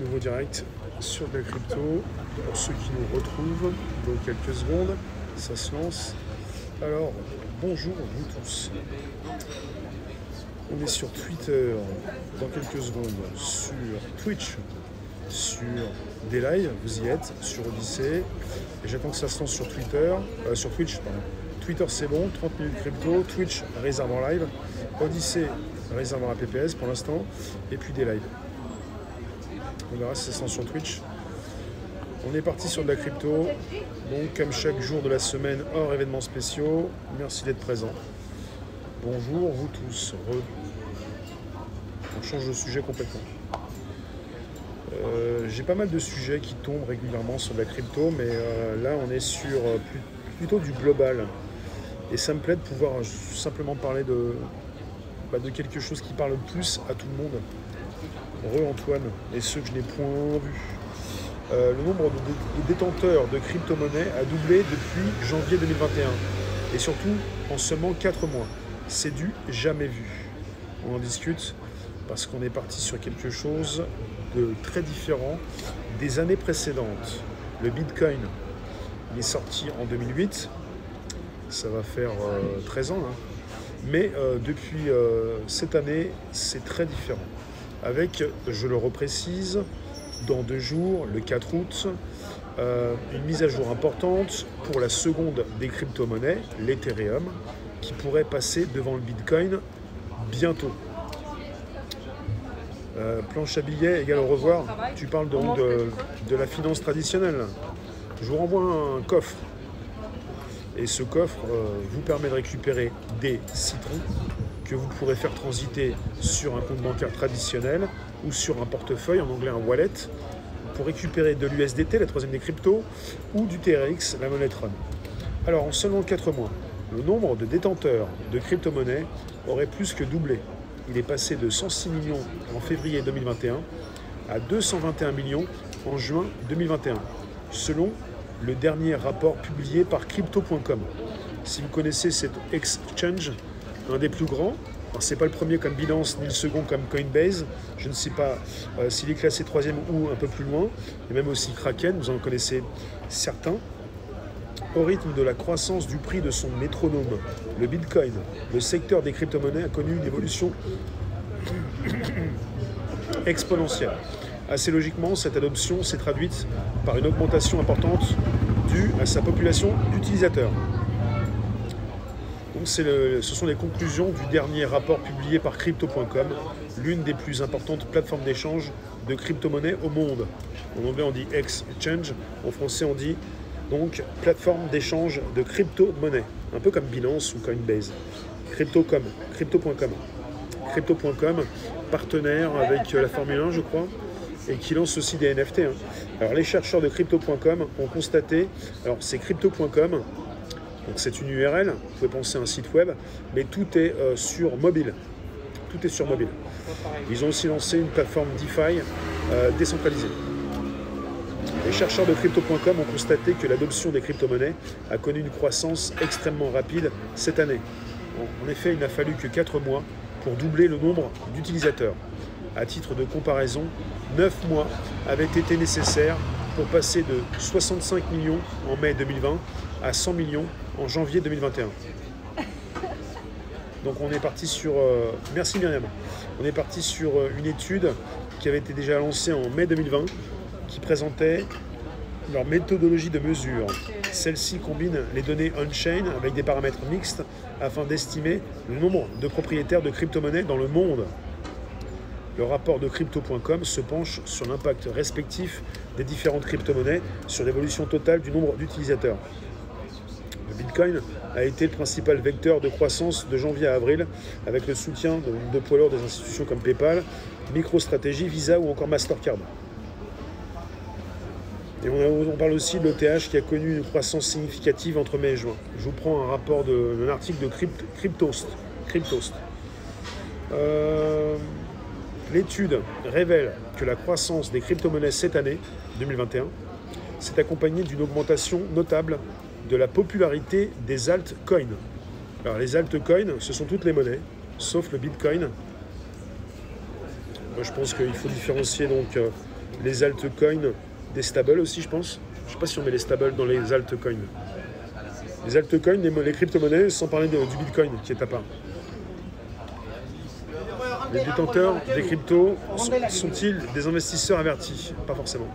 Nouveau direct sur de la crypto. Pour ceux qui nous retrouvent dans quelques secondes, ça se lance. Alors, bonjour vous tous. On est sur Twitter dans quelques secondes, sur Twitch, sur des lives, vous y êtes, sur Odyssée. Et j'attends que ça se lance sur Twitter, sur Twitch, pardon. Twitter c'est bon, 30 minutes crypto, Twitch réserve en live, Odyssée réserve en APPS pour l'instant, et puis des lives. On verra si ça se lance sur Twitch. On est parti sur de la crypto, donc comme chaque jour de la semaine, hors événements spéciaux. Merci d'être présents. Bonjour vous tous. On change de sujet complètement. J'ai pas mal de sujets qui tombent régulièrement sur de la crypto, mais là on est sur plutôt du global. Et ça me plaît de pouvoir simplement parler de quelque chose qui parle plus à tout le monde. Antoine, et ceux que je n'ai point vus. Le nombre de détenteurs de crypto-monnaies a doublé depuis janvier 2021. Et surtout en seulement 4 mois. C'est du jamais vu. On en discute parce qu'on est parti sur quelque chose de très différent des années précédentes. Le Bitcoin, il est sorti en 2008. Ça va faire 13 ans. Hein. Mais depuis cette année, c'est très différent. Avec, je le reprécise, dans 2 jours, le 4 août, une mise à jour importante pour la seconde des crypto-monnaies, l'Ethereum, qui pourrait passer devant le Bitcoin bientôt. Planche à billets égale au revoir. Tu parles donc de la finance traditionnelle. Je vous renvoie un coffre. Et ce coffre vous permet de récupérer des citrons que vous pourrez faire transiter sur un compte bancaire traditionnel ou sur un portefeuille, en anglais un wallet, pour récupérer de l'USDT, la troisième des cryptos, ou du TRX, la monnaie Tron. Alors en seulement 4 mois, le nombre de détenteurs de crypto-monnaies aurait plus que doublé. Il est passé de 106 millions en février 2021 à 221 millions en juin 2021, selon le dernier rapport publié par Crypto.com. Si vous connaissez cet exchange, un des plus grands, ce n'est pas le premier comme Binance ni le second comme Coinbase, je ne sais pas s'il est classé 3e ou un peu plus loin, et même aussi Kraken, vous en connaissez certains. Au rythme de la croissance du prix de son métronome, le Bitcoin, le secteur des crypto-monnaies a connu une évolution exponentielle. Assez logiquement, cette adoption s'est traduite par une augmentation importante due à sa population d'utilisateurs. Donc ce sont les conclusions du dernier rapport publié par Crypto.com, l'une des plus importantes plateformes d'échange de crypto-monnaies au monde. En anglais on dit exchange, en français on dit donc plateforme d'échange de crypto-monnaies, un peu comme Binance ou Coinbase. Crypto.com, Crypto.com, partenaire avec la Formule 1 je crois, et qui lance aussi des NFT. Hein. Alors les chercheurs de Crypto.com ont constaté, alors c'est Crypto.com, donc c'est une URL, vous pouvez penser à un site web, mais tout est sur mobile. Tout est sur mobile. Ils ont aussi lancé une plateforme DeFi décentralisée. Les chercheurs de Crypto.com ont constaté que l'adoption des crypto-monnaies a connu une croissance extrêmement rapide cette année. En effet, il n'a fallu que 4 mois pour doubler le nombre d'utilisateurs. À titre de comparaison, 9 mois avaient été nécessaires pour passer de 65 millions en mai 2020 à 100 millions en janvier 2021. Donc on est parti sur... merci Myriam. On est parti sur une étude qui avait été déjà lancée en mai 2020 qui présentait leur méthodologie de mesure. Celle-ci combine les données on-chain avec des paramètres mixtes afin d'estimer le nombre de propriétaires de crypto-monnaies dans le monde. Le rapport de Crypto.com se penche sur l'impact respectif des différentes crypto-monnaies sur l'évolution totale du nombre d'utilisateurs. Le Bitcoin a été le principal vecteur de croissance de janvier à avril avec le soutien de poids lourds des institutions comme PayPal, MicroStrategy, Visa ou encore Mastercard. Et on parle aussi de l'ETH qui a connu une croissance significative entre mai et juin. Je vous prends un rapport d'un article de Cryptost. L'étude révèle que la croissance des crypto-monnaies cette année, 2021, s'est accompagnée d'une augmentation notable de la popularité des altcoins. Alors les altcoins, ce sont toutes les monnaies, sauf le Bitcoin. Moi, je pense qu'il faut différencier donc les altcoins, des stables aussi, je pense. Je ne sais pas si on met les stables dans les altcoins. Les altcoins, les crypto-monnaies, sans parler du bitcoin qui est à part. Les détenteurs des cryptos sont-ils des investisseurs avertis? Pas forcément.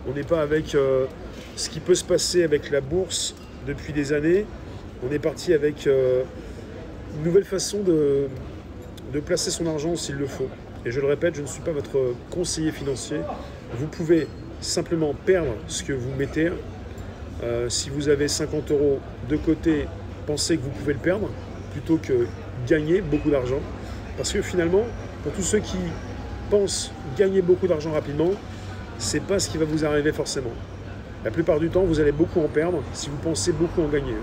On n'est pas avec ce qui peut se passer avec la bourse depuis des années. On est parti avec une nouvelle façon de placer son argent s'il le faut. Et je le répète, je ne suis pas votre conseiller financier. Vous pouvez simplement perdre ce que vous mettez. Si vous avez 50 € de côté, pensez que vous pouvez le perdre plutôt que gagner beaucoup d'argent. Parce que finalement, pour tous ceux qui pensent gagner beaucoup d'argent rapidement, c'est pas ce qui va vous arriver forcément. La plupart du temps, vous allez beaucoup en perdre si vous pensez beaucoup en gagner.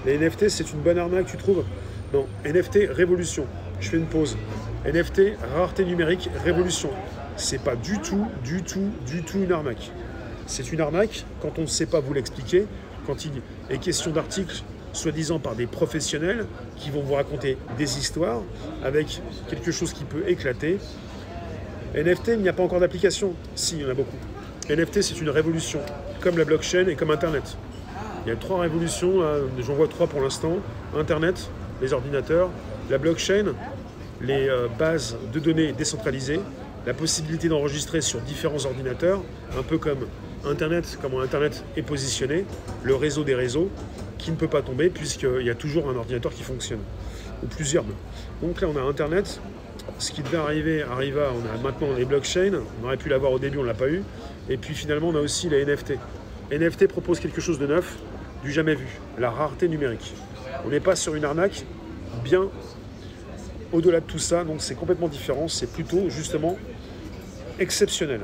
Les NFT, c'est une bonne arnaque, tu trouves? Non, NFT, révolution. Je fais une pause. NFT, rareté numérique, révolution. C'est pas du tout une arnaque. C'est une arnaque quand on ne sait pas vous l'expliquer, quand il est question d'articles soi-disant par des professionnels qui vont vous raconter des histoires avec quelque chose qui peut éclater. NFT, il n'y a pas encore d'application. Si, il y en a beaucoup. NFT, c'est une révolution, comme la blockchain et comme Internet. Il y a 3 révolutions, j'en vois 3 pour l'instant. Internet, les ordinateurs, la blockchain, les bases de données décentralisées, la possibilité d'enregistrer sur différents ordinateurs, un peu comme Internet, comment Internet est positionné, le réseau des réseaux, qui ne peut pas tomber puisqu'il y a toujours un ordinateur qui fonctionne, ou plusieurs. Donc là, on a Internet. Ce qui devait arriver, arriva. On a maintenant les blockchains. On aurait pu l'avoir au début, on ne l'a pas eu. Et puis finalement, on a aussi les NFT. NFT propose quelque chose de neuf, du jamais vu, la rareté numérique. On n'est pas sur une arnaque, bien au-delà de tout ça, donc c'est complètement différent. C'est plutôt justement exceptionnel.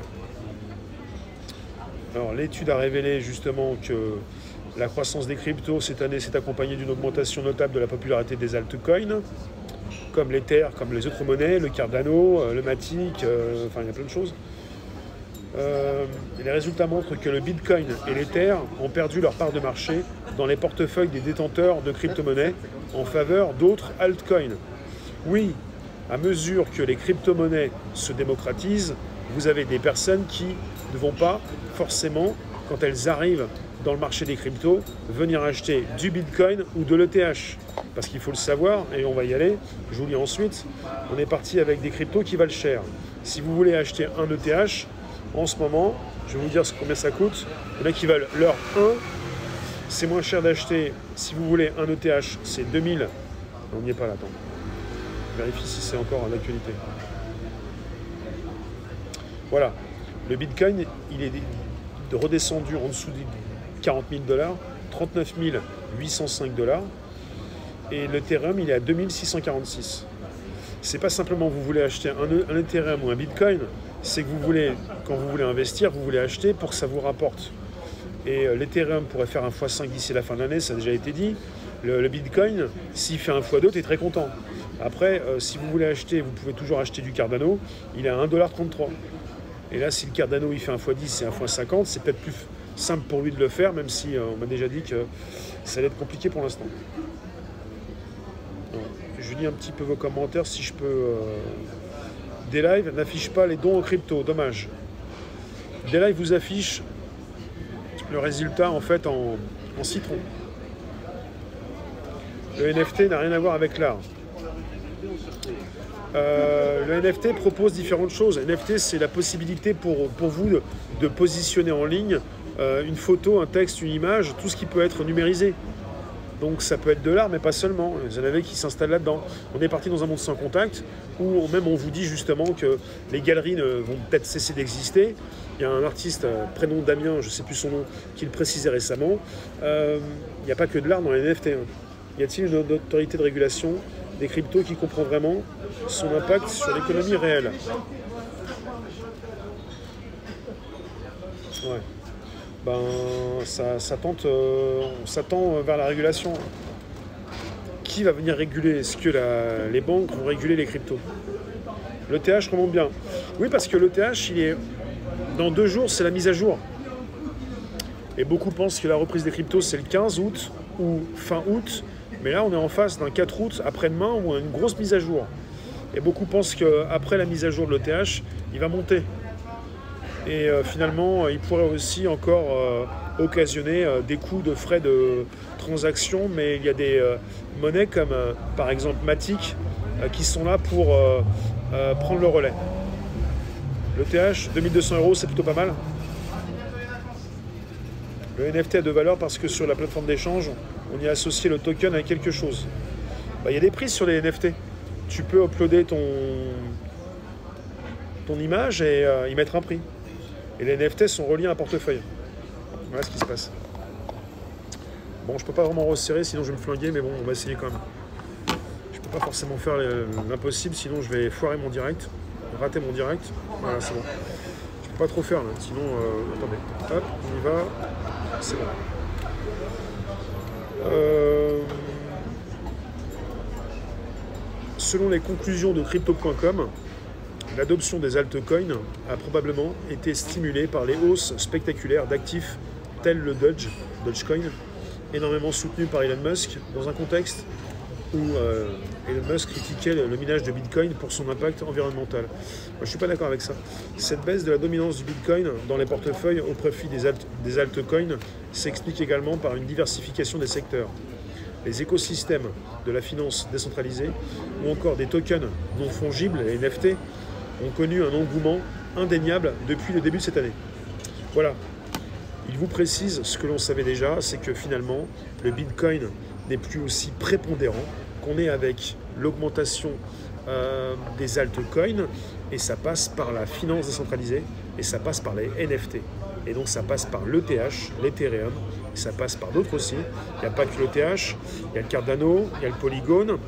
Alors l'étude a révélé justement que la croissance des cryptos cette année s'est accompagnée d'une augmentation notable de la popularité des altcoins, comme l'Ether, comme les autres monnaies, le Cardano, le Matic, enfin il y a plein de choses. Les résultats montrent que le Bitcoin et l'Ether ont perdu leur part de marché dans les portefeuilles des détenteurs de crypto-monnaies en faveur d'autres altcoins. Oui, à mesure que les crypto-monnaies se démocratisent, vous avez des personnes qui ne vont pas forcément, quand elles arrivent dans le marché des cryptos, venir acheter du Bitcoin ou de l'ETH. Parce qu'il faut le savoir, et on va y aller, je vous lis ensuite, on est parti avec des cryptos qui valent cher. Si vous voulez acheter un ETH, en ce moment, je vais vous dire combien ça coûte. Il y en a qui valent leur 1, c'est moins cher d'acheter, si vous voulez un ETH, c'est 2000. On n'y est pas là, attends. Je vérifie si c'est encore en actualité. Voilà, le Bitcoin, il est redescendu en dessous des 40 000 $, 39 805 $, et l'Ethereum, il est à 2646. C'est pas simplement vous voulez acheter un Ethereum ou un Bitcoin, c'est que vous voulez, quand vous voulez investir, vous voulez acheter pour que ça vous rapporte. Et l'Ethereum pourrait faire un x5 d'ici la fin de l'année, ça a déjà été dit. Le Bitcoin, s'il fait un x2, tu es très content. Après, si vous voulez acheter, vous pouvez toujours acheter du Cardano, il est à 1,33 $. Et là, si le Cardano il fait un x10 et un x50, c'est peut-être plus simple pour lui de le faire, même si on m'a déjà dit que ça allait être compliqué pour l'instant. Je lis un petit peu vos commentaires, si je peux. Des lives n'affichent pas les dons en crypto, dommage. Des lives vous affichent le résultat en fait en citron. Le NFT n'a rien à voir avec l'art. Le NFT propose différentes choses. NFT, c'est la possibilité pour vous de positionner en ligne une photo, un texte, une image, tout ce qui peut être numérisé. Donc ça peut être de l'art, mais pas seulement. Vous en avez qui s'installent là-dedans. On est parti dans un monde sans contact, où même on vous dit justement que les galeries vont peut-être cesser d'exister. Il y a un artiste, prénom Damien, je ne sais plus son nom, qui le précisait récemment. Il n'y a pas que de l'art dans les NFT. Y a-t-il une autorité de régulation des cryptos qui comprend vraiment son impact sur l'économie réelle? Ouais. Ben, ça tend vers la régulation. Qui va venir réguler? Est-ce que les banques vont réguler les cryptos? L'ETH remonte bien. Oui, parce que l'ETH, dans 2 jours, c'est la mise à jour. Et beaucoup pensent que la reprise des cryptos, c'est le 15 août ou fin août. Mais là, on est en face d'un 4 août, après-demain, où on a une grosse mise à jour. Et beaucoup pensent qu'après la mise à jour de l'ETH, il va monter. Et finalement, il pourrait aussi encore occasionner des coûts de frais de transaction, mais il y a des monnaies comme par exemple Matic qui sont là pour prendre le relais. Le TH, 2200 €, c'est plutôt pas mal. Le NFT a de valeur parce que sur la plateforme d'échange, on y a associé le token avec quelque chose. Il y a des prix sur les NFT. Tu peux uploader ton image et y mettre un prix. Et les NFT sont reliés à un portefeuille. Voilà ce qui se passe. Bon, je peux pas vraiment resserrer, sinon je vais me flinguer, mais bon, on va essayer quand même. Je peux pas forcément faire l'impossible, sinon je vais foirer mon direct, rater mon direct. Voilà, c'est bon. Je peux pas trop faire là, sinon, attendez. Hop, on y va. C'est bon. Selon les conclusions de crypto.com, l'adoption des altcoins a probablement été stimulée par les hausses spectaculaires d'actifs tels le Dogecoin, énormément soutenu par Elon Musk, dans un contexte où Elon Musk critiquait le minage de Bitcoin pour son impact environnemental. Moi, je ne suis pas d'accord avec ça. Cette baisse de la dominance du Bitcoin dans les portefeuilles au profit des altcoins s'explique également par une diversification des secteurs. Les écosystèmes de la finance décentralisée ou encore des tokens non fongibles, les NFT, ont connu un engouement indéniable depuis le début de cette année. Voilà. Il vous précise ce que l'on savait déjà, c'est que finalement, le Bitcoin n'est plus aussi prépondérant qu'on est avec l'augmentation des altcoins, et ça passe par la finance décentralisée, et ça passe par les NFT. Et donc ça passe par l'ETH, l'Ethereum, et ça passe par d'autres aussi. Il n'y a pas que l'ETH, il y a le Cardano, il y a le Polygon.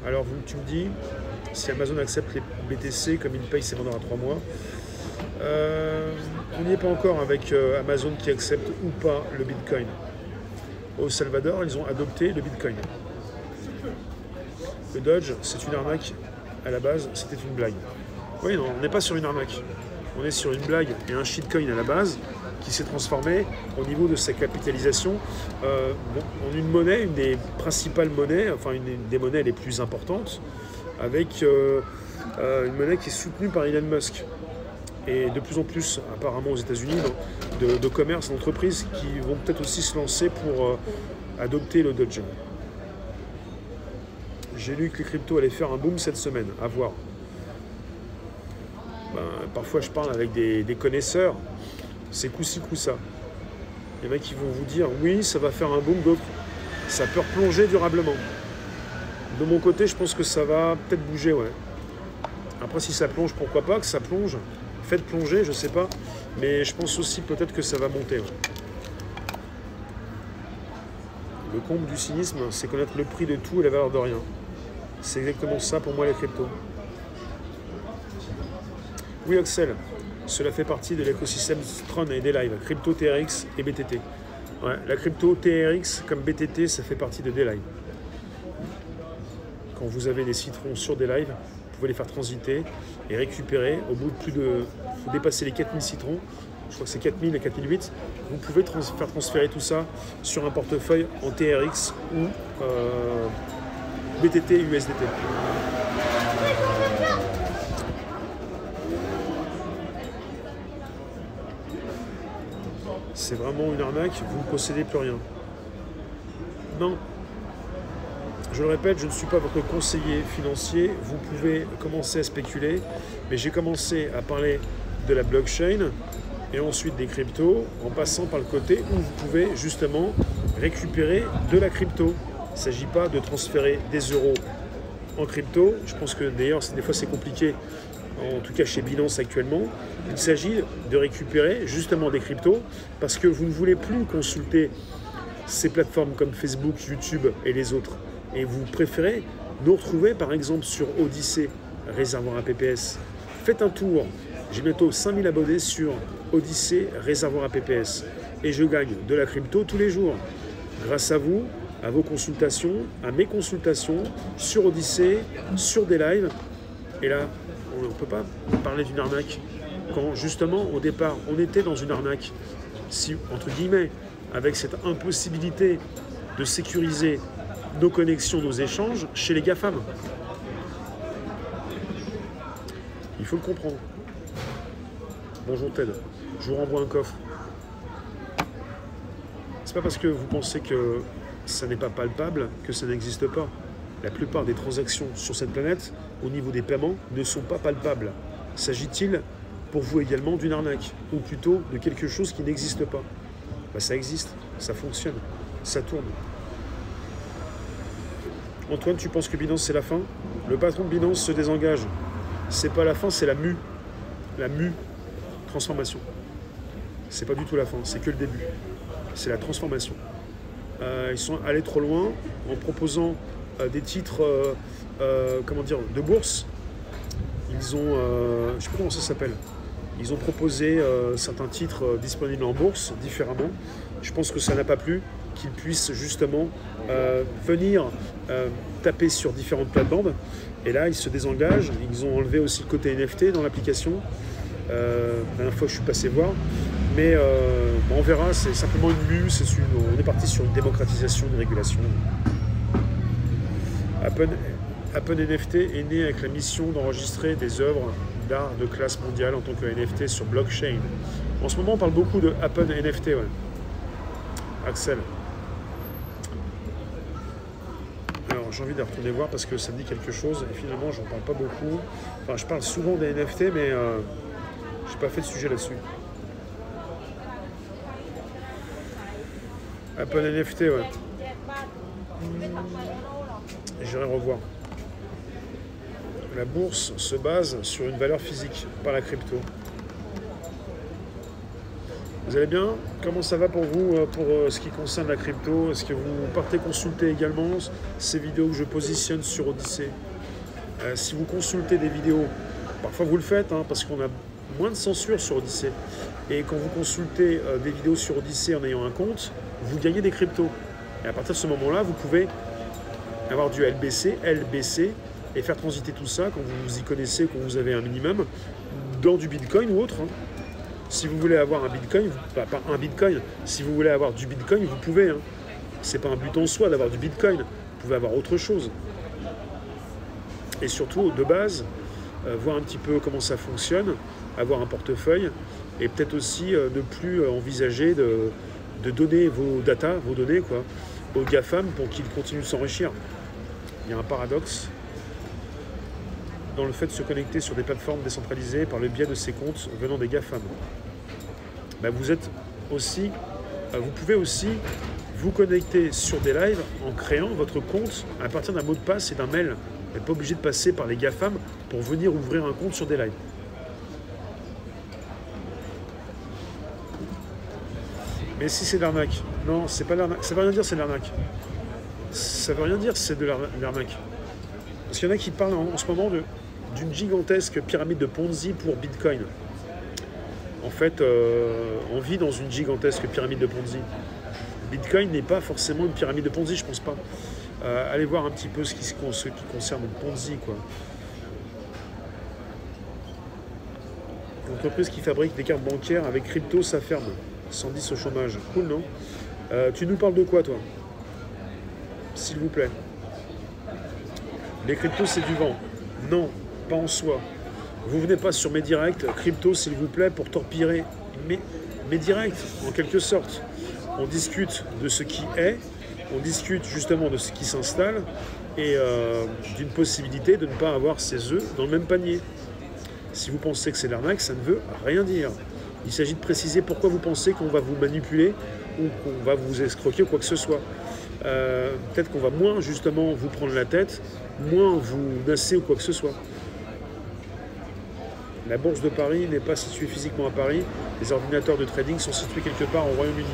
Alors tu me dis, si Amazon accepte les BTC comme il paye ses vendeurs à 3 mois, on n'y est pas encore avec Amazon qui accepte ou pas le Bitcoin. Au Salvador, ils ont adopté le Bitcoin. Le Doge, c'est une arnaque. À la base, c'était une blague. Oui, non, on n'est pas sur une arnaque. On est sur une blague et un shitcoin à la base qui s'est transformé au niveau de sa capitalisation en une monnaie, une des principales monnaies, enfin une des monnaies les plus importantes, avec une monnaie qui est soutenue par Elon Musk. Et de plus en plus, apparemment aux États-Unis, de commerces, d'entreprises qui vont peut-être aussi se lancer pour adopter le Doge. J'ai lu que les cryptos allaient faire un boom cette semaine, à voir. Parfois je parle avec des connaisseurs, c'est coup-ci, coup-ça. Il y en a qui vont vous dire oui, ça va faire un boom, d'autres ça peut replonger durablement. De mon côté, je pense que ça va peut-être bouger, ouais. Après, si ça plonge, pourquoi pas que ça plonge. Faites plonger, je sais pas. Mais je pense aussi peut-être que ça va monter. Ouais. Le comble du cynisme, c'est connaître le prix de tout et la valeur de rien. C'est exactement ça pour moi les cryptos. Oui Axel, cela fait partie de l'écosystème Tron et des lives, crypto, TRX et BTT. Ouais, la crypto, TRX comme BTT, ça fait partie de des lives. Quand vous avez des citrons sur des lives, vous pouvez les faire transiter et récupérer. Au bout de vous dépassez les 4000 citrons, je crois que c'est 4000 et 4008, vous pouvez faire transférer tout ça sur un portefeuille en TRX ou BTT USDT. C'est vraiment une arnaque, vous ne possédez plus rien. Non. Je le répète, je ne suis pas votre conseiller financier, vous pouvez commencer à spéculer, mais j'ai commencé à parler de la blockchain et ensuite des cryptos, en passant par le côté où vous pouvez justement récupérer de la crypto. Il ne s'agit pas de transférer des euros en crypto, je pense que d'ailleurs des fois c'est compliqué, en tout cas chez Binance actuellement. Il s'agit de récupérer justement des cryptos parce que vous ne voulez plus consulter ces plateformes comme Facebook, YouTube et les autres. Et vous préférez nous retrouver par exemple sur Odyssée, réservoir à PPS. Faites un tour, j'ai bientôt 5000 abonnés sur Odyssée, réservoir à PPS. Et je gagne de la crypto tous les jours. Grâce à vous, à vos consultations, à mes consultations, sur Odyssée, sur des lives. Et là, on ne peut pas parler d'une arnaque. Quand justement, au départ, on était dans une arnaque, si, entre guillemets, avec cette impossibilité de sécuriser nos connexions, nos échanges chez les GAFAM. Il faut le comprendre. Bonjour Ted. Je vous renvoie un coffre. C'est pas parce que vous pensez que ça n'est pas palpable que ça n'existe pas. La plupart des transactions sur cette planète, au niveau des paiements, ne sont pas palpables. S'agit-il pour vous également d'une arnaque, ou plutôt de quelque chose qui n'existe pas? Bah, ça existe, ça fonctionne, ça tourne. Antoine, tu penses que Binance c'est la fin? Le patron de Binance se désengage. C'est pas la fin, c'est la mue. La mue, transformation. C'est pas du tout la fin, c'est que le début. C'est la transformation. Ils sont allés trop loin en proposant des titres comment dire, de bourse. Ils ont, je ne sais pas comment ça s'appelle, ils ont proposé certains titres disponibles en bourse différemment. Je pense que ça n'a pas plu qu'ils puissent justement venir taper sur différentes plates-bandes. Et là, ils se désengagent. Ils ont enlevé aussi le côté NFT dans l'application. La dernière fois que je suis passé voir. Mais on verra, c'est simplement une mue. On est parti sur une démocratisation, une régulation. Apple NFT est né avec la mission d'enregistrer des œuvres d'art de classe mondiale en tant que NFT sur blockchain. En ce moment, on parle beaucoup de Apple NFT. Ouais. Axel. Alors, j'ai envie de retourner voir parce que ça me dit quelque chose. Et finalement, j'en parle pas beaucoup. Enfin, je parle souvent des NFT, mais je n'ai pas fait de sujet là-dessus. Apple NFT, ouais. J'irai revoir. La bourse se base sur une valeur physique, pas la crypto. Vous allez bien? Comment ça va pour vous, pour ce qui concerne la crypto? Est-ce que vous partez consulter également ces vidéos que je positionne sur Odyssée? Si vous consultez des vidéos, parfois vous le faites, hein, parce qu'on a moins de censure sur Odyssée. Et quand vous consultez des vidéos sur Odyssée en ayant un compte, vous gagnez des cryptos. Et à partir de ce moment-là, vous pouvez avoir du LBC, LBC, et faire transiter tout ça quand vous y connaissez, quand vous avez un minimum, dans du Bitcoin ou autre. Hein. Si vous voulez avoir un Bitcoin, pas un Bitcoin, si vous voulez avoir du Bitcoin, vous pouvez. Hein. C'est pas un but en soi d'avoir du Bitcoin, vous pouvez avoir autre chose. Et surtout, de base, voir un petit peu comment ça fonctionne, avoir un portefeuille, et peut-être aussi ne plus envisager de donner vos data, vos données, quoi, aux GAFAM pour qu'ils continuent de s'enrichir. Il y a un paradoxe dans le fait de se connecter sur des plateformes décentralisées par le biais de ces comptes venant des GAFAM. Ben vous pouvez aussi vous connecter sur des lives en créant votre compte à partir d'un mot de passe et d'un mail. Vous n'êtes pas obligé de passer par les GAFAM pour venir ouvrir un compte sur des lives. Mais si c'est de l'arnaque, non, c'est pas l'arnaque. Ça veut rien dire c'est de l'arnaque. Ça veut rien dire c'est de l'arnaque. Parce qu'il y en a qui parlent en ce moment d'une gigantesque pyramide de Ponzi pour Bitcoin. En fait, on vit dans une gigantesque pyramide de Ponzi. Bitcoin n'est pas forcément une pyramide de Ponzi, je pense pas. Allez voir un petit peu ce qui concerne le Ponzi, quoi. L'entreprise qui fabrique des cartes bancaires avec crypto, ça ferme. 110 au chômage. Cool, non? Tu nous parles de quoi, toi? S'il vous plaît. Les cryptos, c'est du vent. Non, pas en soi. Vous venez pas sur mes directs, crypto, s'il vous plaît, pour torpiller mes directs, en quelque sorte. On discute de ce qui est, on discute justement de ce qui s'installe et d'une possibilité de ne pas avoir ses œufs dans le même panier. Si vous pensez que c'est l'arnaque, ça ne veut rien dire. Il s'agit de préciser pourquoi vous pensez qu'on va vous manipuler ou qu'on va vous escroquer ou quoi que ce soit. Peut-être qu'on va moins justement vous prendre la tête, moins vous nasser ou quoi que ce soit. La bourse de Paris n'est pas située physiquement à Paris. Les ordinateurs de trading sont situés quelque part au Royaume-Uni.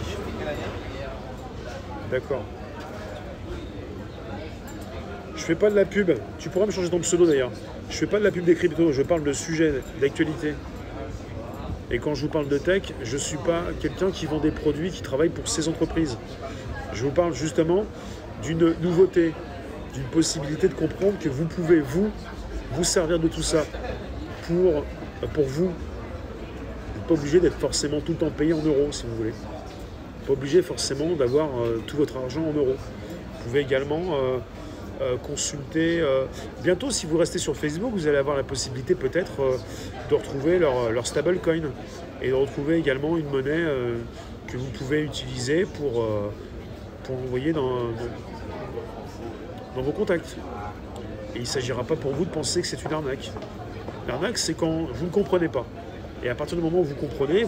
D'accord. Je fais pas de la pub. Tu pourras me changer ton pseudo d'ailleurs. Je fais pas de la pub des cryptos. Je parle de sujets d'actualité. Et quand je vous parle de tech, je ne suis pas quelqu'un qui vend des produits, qui travaille pour ces entreprises. Je vous parle justement d'une nouveauté, d'une possibilité de comprendre que vous pouvez, vous servir de tout ça pour vous. Vous n'êtes pas obligé d'être forcément tout le temps payé en euros, si vous voulez. Pas obligé forcément d'avoir tout votre argent en euros. Vous pouvez également consulter. Bientôt, si vous restez sur Facebook, vous allez avoir la possibilité peut-être de retrouver leur stablecoin et de retrouver également une monnaie que vous pouvez utiliser pour envoyer dans vos contacts. Et il ne s'agira pas pour vous de penser que c'est une arnaque. L'arnaque, c'est quand vous ne comprenez pas. Et à partir du moment où vous comprenez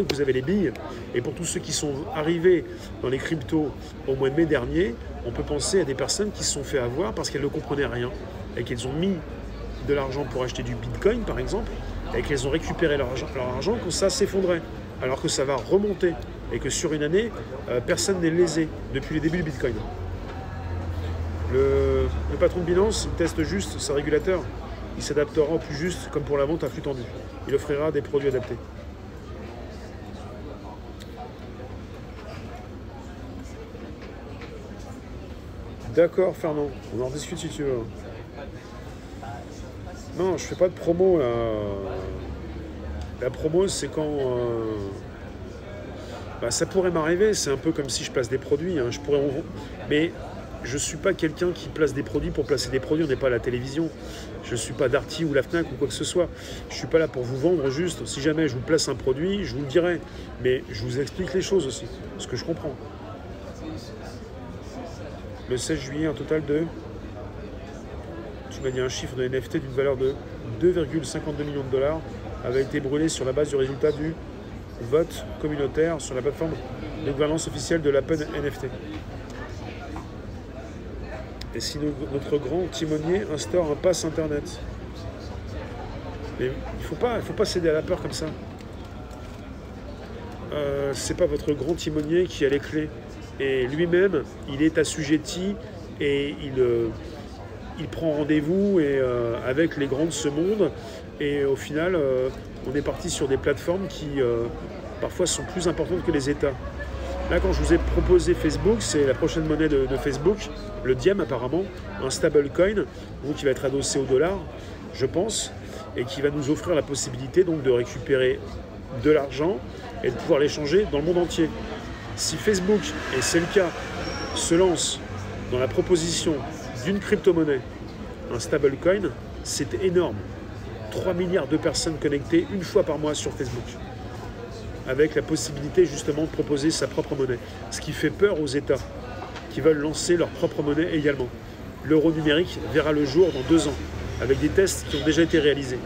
que vous avez les billes. Et pour tous ceux qui sont arrivés dans les cryptos au mois de mai dernier, on peut penser à des personnes qui se sont fait avoir parce qu'elles ne comprenaient rien et qu'elles ont mis de l'argent pour acheter du Bitcoin, par exemple, et qu'elles ont récupéré leur argent quand ça s'effondrait, alors que ça va remonter et que sur une année, personne n'est lésé depuis le début du Bitcoin. Le patron de Binance, il teste juste ses régulateurs. Il s'adaptera au plus juste, comme pour la vente à flux tendu. Il offrira des produits adaptés. D'accord, Fernand. On en discute si tu veux. Non, je fais pas de promo, là. La promo, c'est quand... ça pourrait m'arriver. C'est un peu comme si je place des produits. Hein. Mais je ne suis pas quelqu'un qui place des produits pour placer des produits. On n'est pas à la télévision. Je ne suis pas Darty ou la Fnac ou quoi que ce soit. Je ne suis pas là pour vous vendre juste. Si jamais je vous place un produit, je vous le dirai. Mais je vous explique les choses aussi, ce que je comprends. Le 16 juillet, un total de... Tu m'as dit un chiffre de NFT d'une valeur de 2,52 millions de dollars avait été brûlé sur la base du résultat du vote communautaire sur la plateforme de gouvernance officielle de l'Open NFT. Et si notre grand timonier instaure un pass internet. Mais il faut pas céder à la peur comme ça. C'est pas votre grand timonier qui a les clés. Et lui-même, il est assujetti et il prend rendez-vous avec les grands de ce monde. Et au final, on est parti sur des plateformes qui parfois sont plus importantes que les États. Là, quand je vous ai proposé Facebook, c'est la prochaine monnaie de Facebook, le Diem apparemment, un stablecoin, donc qui va être adossé au dollar, je pense, et qui va nous offrir la possibilité donc de récupérer de l'argent et de pouvoir l'échanger dans le monde entier. Si Facebook, et c'est le cas, se lance dans la proposition d'une crypto-monnaie, un stablecoin, c'est énorme. 3 milliards de personnes connectées une fois par mois sur Facebook, avec la possibilité justement de proposer sa propre monnaie. Ce qui fait peur aux États qui veulent lancer leur propre monnaie également. L'euro numérique verra le jour dans 2 ans, avec des tests qui ont déjà été réalisés.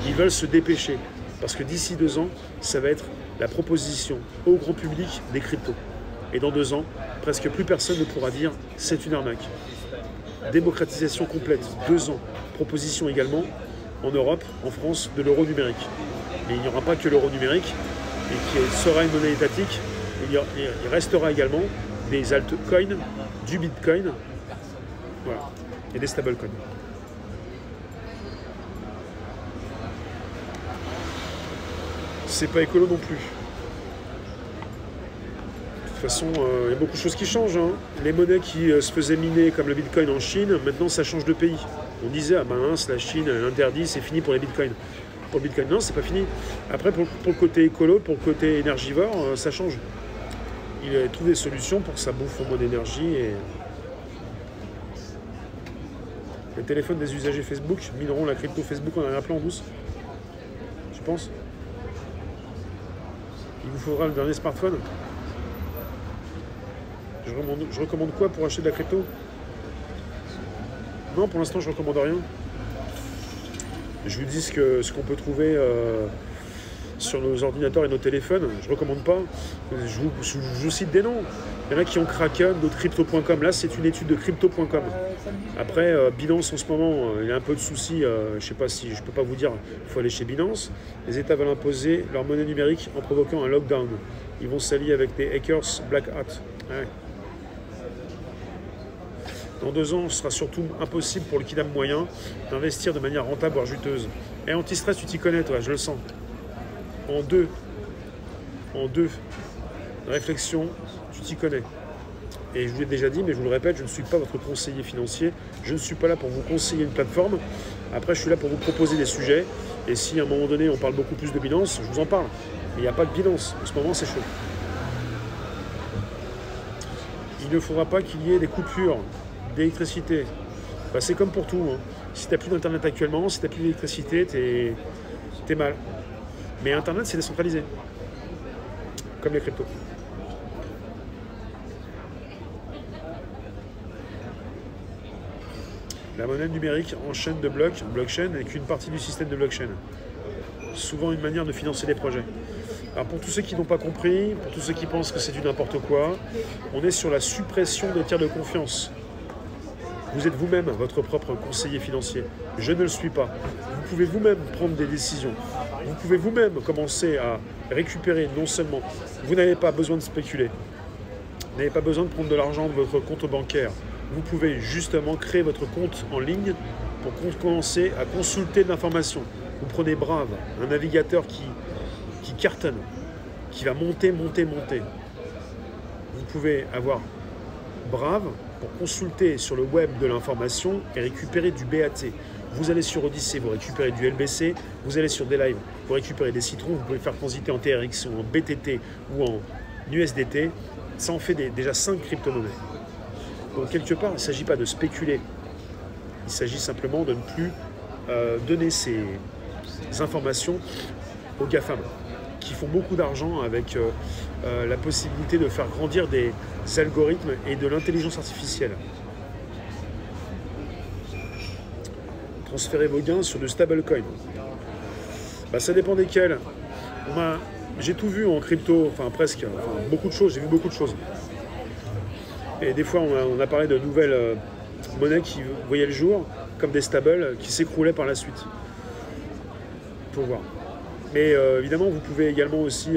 Ils veulent se dépêcher, parce que d'ici 2 ans, ça va être la proposition au grand public des cryptos. Et dans 2 ans, presque plus personne ne pourra dire « c'est une arnaque ». Démocratisation complète, 2 ans. Proposition également en Europe, en France, de l'euro numérique. Mais il n'y aura pas que l'euro numérique, et qui sera une monnaie étatique. Il restera également des altcoins, du bitcoin, voilà, et des stablecoins. C'est pas écolo non plus. De toute façon, il y a beaucoup de choses qui changent. Hein. Les monnaies qui se faisaient miner comme le bitcoin en Chine, maintenant ça change de pays. On disait, ah ben mince, la Chine elle interdit, c'est fini pour les bitcoins. Pour le bitcoin, non, c'est pas fini. Après, pour le côté écolo, pour le côté énergivore, ça change. Il a trouvé des solutions pour que ça bouffe au moins d'énergie. Et... les téléphones des usagers Facebook mineront la crypto Facebook en arrière-plan en douce. Tu penses? Il vous faudra le dernier smartphone. Je recommande quoi pour acheter de la crypto? Non, pour l'instant, je ne recommande rien. Je vous dis ce qu'on peut trouver sur nos ordinateurs et nos téléphones. Je ne recommande pas. Je vous cite des noms. Il y en a qui ont Kraken, d'autres Crypto.com. Là, c'est une étude de Crypto.com. Après, Binance, en ce moment, il y a un peu de soucis. Je ne sais pas si je ne peux pas vous dire. Il faut aller chez Binance. Les États veulent imposer leur monnaie numérique en provoquant un lockdown. Ils vont s'allier avec des hackers Black Hat. Ouais. Dans 2 ans, ce sera surtout impossible pour le kidam moyen d'investir de manière rentable voire juteuse. Et anti-stress, tu t'y connais, toi, je le sens. En deux réflexions, tu t'y connais. Et je vous l'ai déjà dit, mais je vous le répète, je ne suis pas votre conseiller financier. Je ne suis pas là pour vous conseiller une plateforme. Après, je suis là pour vous proposer des sujets. Et si à un moment donné, on parle beaucoup plus de Binance, je vous en parle. Mais il n'y a pas de Binance. En ce moment, c'est chaud. Il ne faudra pas qu'il y ait des coupures d'électricité. Bah, c'est comme pour tout. Hein. Si tu n'as plus d'internet actuellement, si tu n'as plus d'électricité, t'es mal. Mais internet, c'est décentralisé. Comme les cryptos. La monnaie numérique en chaîne de blocs, blockchain, n'est qu'une partie du système de blockchain. Souvent une manière de financer des projets. Alors pour tous ceux qui n'ont pas compris, pour tous ceux qui pensent que c'est du n'importe quoi, on est sur la suppression des tiers de confiance. Vous êtes vous-même votre propre conseiller financier. Je ne le suis pas. Vous pouvez vous-même prendre des décisions. Vous pouvez vous-même commencer à récupérer non seulement... Vous n'avez pas besoin de spéculer. Vous n'avez pas besoin de prendre de l'argent de votre compte bancaire. Vous pouvez justement créer votre compte en ligne pour commencer à consulter de l'information. Vous prenez Brave, un navigateur qui cartonne, qui va monter. Vous pouvez avoir Brave pour consulter sur le web de l'information et récupérer du BAT. Vous allez sur Odyssey, vous récupérez du LBC, vous allez sur Daylive, vous récupérez des citrons, vous pouvez faire transiter en TRX ou en BTT ou en USDT. Ça en fait déjà 5 crypto-monnaies. Donc quelque part, il ne s'agit pas de spéculer, il s'agit simplement de ne plus donner ces informations aux GAFAM, qui font beaucoup d'argent avec la possibilité de faire grandir des algorithmes et de l'intelligence artificielle. Transférez vos gains sur de stablecoin. Bah, ça dépend desquels. J'ai tout vu en crypto, enfin presque, beaucoup de choses, j'ai vu beaucoup de choses. Et des fois, on a parlé de nouvelles monnaies qui voyaient le jour, comme des stables, qui s'écroulaient par la suite. Il faut voir. Mais évidemment, vous pouvez également aussi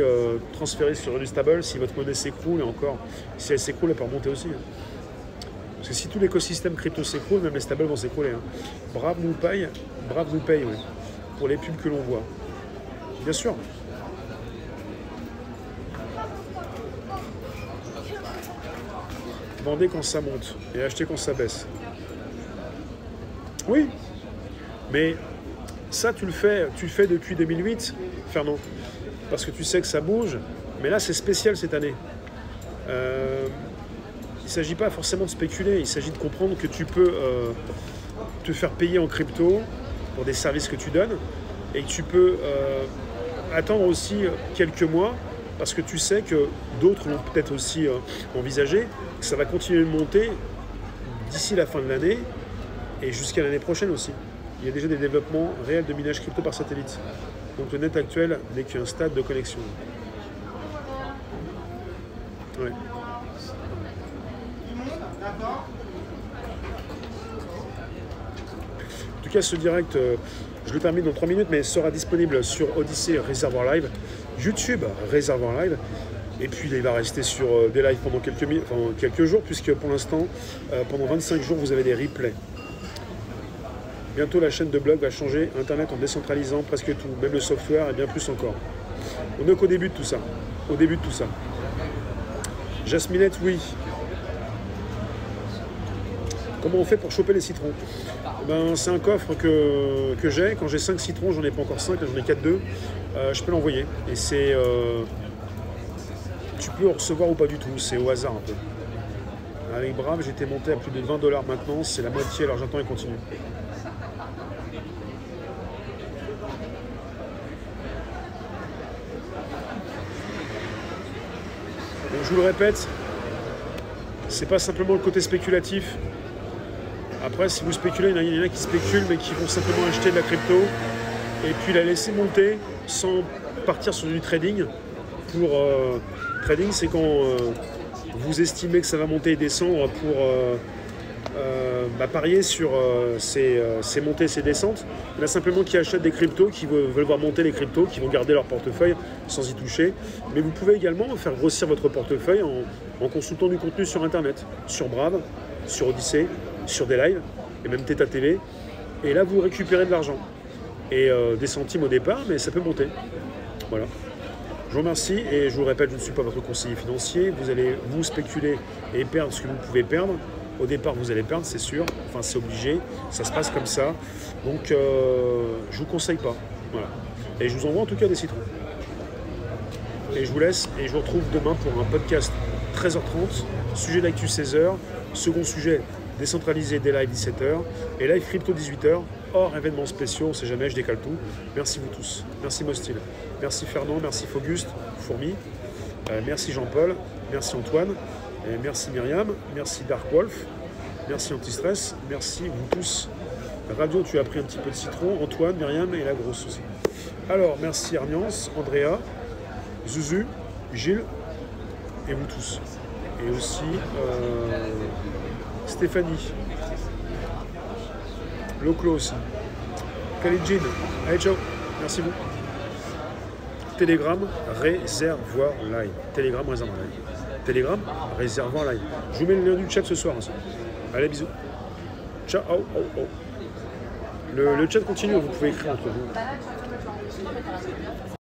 transférer sur du stable si votre monnaie s'écroule, et encore, si elle s'écroule, elle peut remonter aussi. Hein. Parce que si tout l'écosystème crypto s'écroule, même les stables vont s'écrouler. Hein. Brave nous paye, oui, pour les pubs que l'on voit. Bien sûr. Vendez quand ça monte et achetez quand ça baisse. Oui, mais ça, tu le fais depuis 2008, Fernand, parce que tu sais que ça bouge. Mais là, c'est spécial cette année. Il ne s'agit pas forcément de spéculer, il s'agit de comprendre que tu peux te faire payer en crypto pour des services que tu donnes et que tu peux attendre aussi quelques mois parce que tu sais que d'autres l'ont peut-être aussi envisagé, que ça va continuer de monter d'ici la fin de l'année et jusqu'à l'année prochaine aussi. Il y a déjà des développements réels de minage crypto par satellite. Donc le net actuel n'est qu'un stade de connexion. Ouais. En tout cas, ce direct, je le termine dans 3 minutes, mais sera disponible sur Odyssey Réservoir Live, YouTube Réservoir Live, et puis il va rester sur des lives pendant quelques jours, puisque pour l'instant, pendant 25 jours, vous avez des replays. Bientôt, la chaîne de blog va changer Internet en décentralisant presque tout, même le software et bien plus encore. On n'est qu'au début de tout ça. Jasminette, oui. Comment on fait pour choper les citrons? C'est un coffre que j'ai. Quand j'ai 5 citrons, j'en ai pas encore 5, j'en ai 4-2. Je peux l'envoyer. Et c'est... tu peux en recevoir ou pas du tout, c'est au hasard un peu. Avec Brave, j'étais monté à plus de 20 $ maintenant, c'est la moitié, alors j'attends et continue. Donc, je vous le répète, c'est pas simplement le côté spéculatif. Après, si vous spéculez, il y en a qui spéculent, mais qui vont simplement acheter de la crypto et puis la laisser monter sans partir sur du trading. Pour trading, c'est quand vous estimez que ça va monter et descendre pour parier sur ces montées et ces descentes. Il y en a simplement qui achètent des cryptos, qui veulent voir monter les cryptos, qui vont garder leur portefeuille sans y toucher. Mais vous pouvez également faire grossir votre portefeuille en consultant du contenu sur Internet, sur Brave, sur Odyssey, sur des lives, et même Theta TV. Et là, vous récupérez de l'argent. Et des centimes au départ, mais ça peut monter. Voilà. Je vous remercie et je vous répète, je ne suis pas votre conseiller financier. Vous allez vous spéculer et perdre ce que vous pouvez perdre. Au départ, vous allez perdre, c'est sûr. Enfin, c'est obligé. Ça se passe comme ça. Donc, je ne vous conseille pas. Voilà. Et je vous envoie en tout cas des citrons. Et je vous laisse et je vous retrouve demain pour un podcast 13h30. Sujet d'actu 16h. Second sujet décentralisé des live 17h et live crypto 18h, hors événements spéciaux, on ne sait jamais, je décale tout. Merci vous tous. Merci Mostil. Merci Fernand, merci Fauguste, Fourmi. Merci Jean-Paul, merci Antoine, et merci Myriam, merci Dark Wolf, merci Antistress, merci vous tous. Radio, tu as pris un petit peu de citron, Antoine, Myriam et la grosse aussi. Alors, merci Arniance, Andrea, Zuzu, Gilles et vous tous. Et aussi Stéphanie, Loclo aussi, Khalidjin, allez ciao, merci vous. Telegram, réservoir live. Telegram, réservoir live. Telegram, réservoir live. Je vous mets le lien du chat ce soir. Hein. Allez, bisous. Ciao. Le chat continue, vous pouvez écrire entre vous.